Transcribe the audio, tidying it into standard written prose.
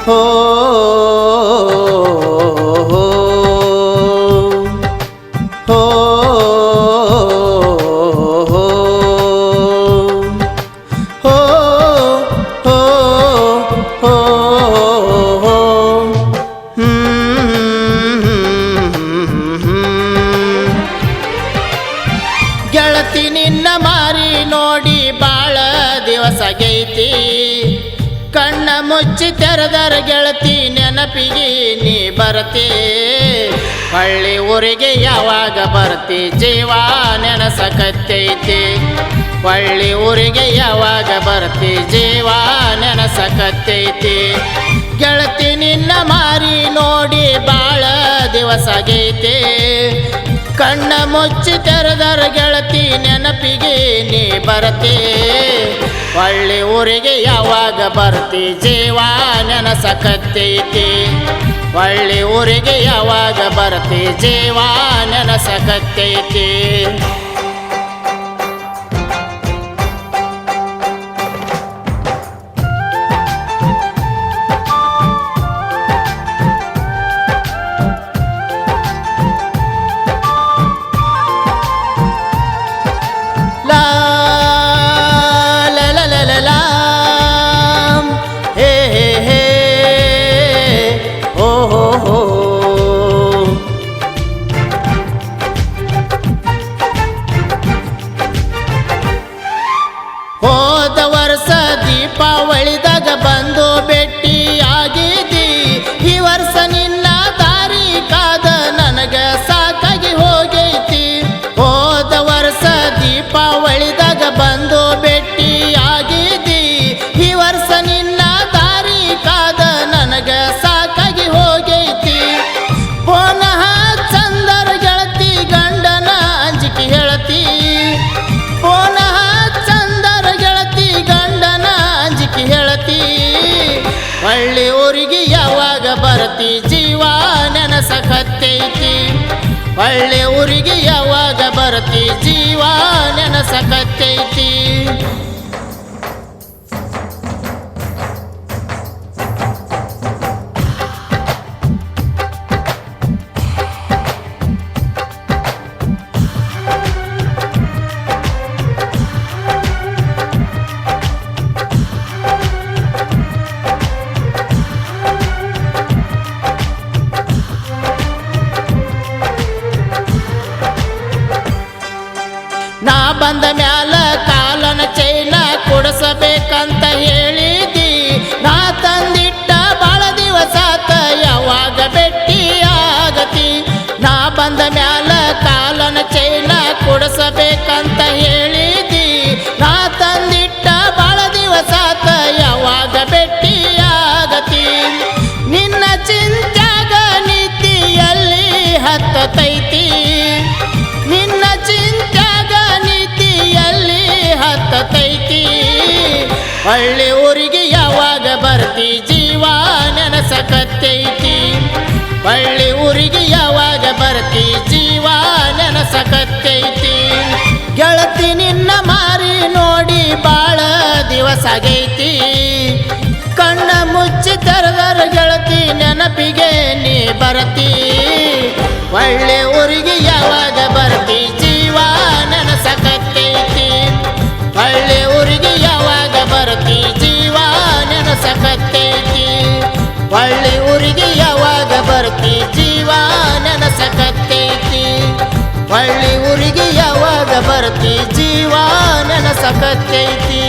ಹೋ ಹೋ ಹೋ ಗೆಳತಿ ನಿನ್ನ ಮಾರಿ ನೋಡಿ ಬಾಳ ದಿವಸಾಗೈತಿ ಕಣ್ಣ ಮುಚ್ಚಿ ತೆರೆದರ ಗೆಳತಿ ನೆನಪಿಗೆ ನೀ ಬರತಿ ಹಳ್ಳಿ ಊರಿಗೆ ಯಾವಾಗ ಬರ್ತಿ ಜೀವ ನೆನಸಕತ್ತೈತಿ ಹಳ್ಳಿ ಊರಿಗೆ ಯಾವಾಗ ಬರ್ತಿ ಜೀವ ನೆನಸಕತ್ತೈತಿ ಗೆಳತಿ ನಿನ್ನ ಮಾರಿ ನೋಡಿ ಬಾಳ ದಿವಸಾಗೈತಿ ಕಣ್ಣ ಮುಚ್ಚಿ ತೆರೆದರ ಗೆಳತಿ ನೆನಪಿಗೆ ನೀ ಬರತಿ ಹಳ್ಳಿ ಊರಿಗೆ ಯಾವಾಗ ಬರ್ತಿ ಜೀವ ನೆನಸಕತ್ತೈತಿ ಹಳ್ಳಿ ಊರಿಗೆ ಯಾವಾಗ ಬರ್ತಿ ಜೀವ ನೆನಸಕತ್ತೈತಿ La la la la la la hey hey hey oh oh oh ಹೋದ ವರ್ಷ ದೀಪಾವಳಿದಾಗ ಬಂದು ಭೇಟಿ ಆಗಿದ್ದಿ ಈ ವರ್ಷ ನಿನ್ನ ದಾರಿ ಕಾದ ನನಗ ಸಾಕಾಗಿ ಹೋಗೈತಿ ಹೋದ ವರ್ಷ ದೀಪಾವಳಿದಾಗ ಬಂದು ಭೇಟಿ ಆಗಿದ್ದಿ ಈ ವರ್ಷ ನಿನ್ನ ದಾರಿ ಕಾದ ನನಗ ಸಾಕಾಗಿ ಹೋಗೈತಿ ಪುನಃ ಚಂದರ ಗೆಳತಿ ಗಂಡನ ಅಂಜಿಕೆ ಹೇಳತಿ ಪುನಃ ಚಂದರ ಗೆಳತಿ ಗಂಡನ ಅಂಜಿಕೆ ಹೇಳತಿ ಹಳ್ಳಿ ಊರಿಗೆ ಯಾವಾಗ ಬರ್ತಿ ಜೀವ ನೆನಸಕತ್ತೈತಿ ಹಳ್ಳಿ ಊರಿಗೆ ಯಾವಾಗ ಬರ್ತಿ ಜೀವ ನೆನಸಕತ್ತೈತಿ ನಾ ಬಂದ ಮ್ಯಾಲ ಕಾಲನ ಚೈನ ಕೊಡಿಸಬೇಕಂತ ಹೇಳಿದಿ ನಾ ತಂದಿಟ್ಟ ಬಾಳ ದಿವಸಾತ ಯಾವಾಗ ಭೇಟಿ ಆಗತಿ ನಾ ಬಂದ ಮ್ಯಾಲ ಕಾಲನ ಚೈನ ಕೊಡಿಸಬೇಕಂತ ಹೇಳಿದಿ ನಾ ತಂದಿಟ್ಟ ಬಾಳ ದಿವಸಾತ ಯಾವಾಗ ಭೇಟಿ ಆಗತಿ ನಿನ್ನ ಚಿಂತ್ಯಾಗ ನೀತಿಯಲ್ಲಿ ಹತ್ತತೈತಿ ನಿನ್ನ ಚಿಂತ್ಯಾಗ ನೀತಿಯಲ್ಲಿ ಹತ್ತತೈತಿ ಹಳ್ಳಿ ಊರಿಗೆ ಯಾವಾಗ ಬರ್ತಿ ಜೀವ ನೆನಸಕತ್ತೈತಿ ಹಳ್ಳಿ ಊರಿಗೆ ಯಾವಾಗ ಬರ್ತಿ ಜೀವ ನೆನಸಕತ್ತೈತಿ ಗೆಳತಿ ನಿನ್ನ ಮಾರಿ ನೋಡಿ ಬಾಳ ದಿವಸಾಗೈತಿ ಕಣ್ಣ ಮುಚ್ಚಿ ತೆರೆದರ ಗೆಳತಿ ನೆನಪಿಗೆ ನೀ ಬರತಿ ಒಳ್ಳೆ ಊರಿಗೆ ಯಾವಾಗ ಬರ್ತಿ ಜೀವ ನೆನಸಕತ್ತೈತಿ ಒಳ್ಳೆ ಊರಿಗೆ ಯಾವಾಗ ಬರ್ತಿ ಜೀವ ನೆನಸಕತ್ತೈತಿ ಒಳ್ಳೆ ಊರಿಗೆ ಯಾವಾಗ ಬರ್ತಿ ಜೀವ ನೆನಸಕತ್ತೈತಿ ಒಳ್ಳೆ ಊರಿಗೆ ಯಾವಾಗ ಬರ್ತಿ ಜೀವ ನೆನಸಕತ್ತೈತಿ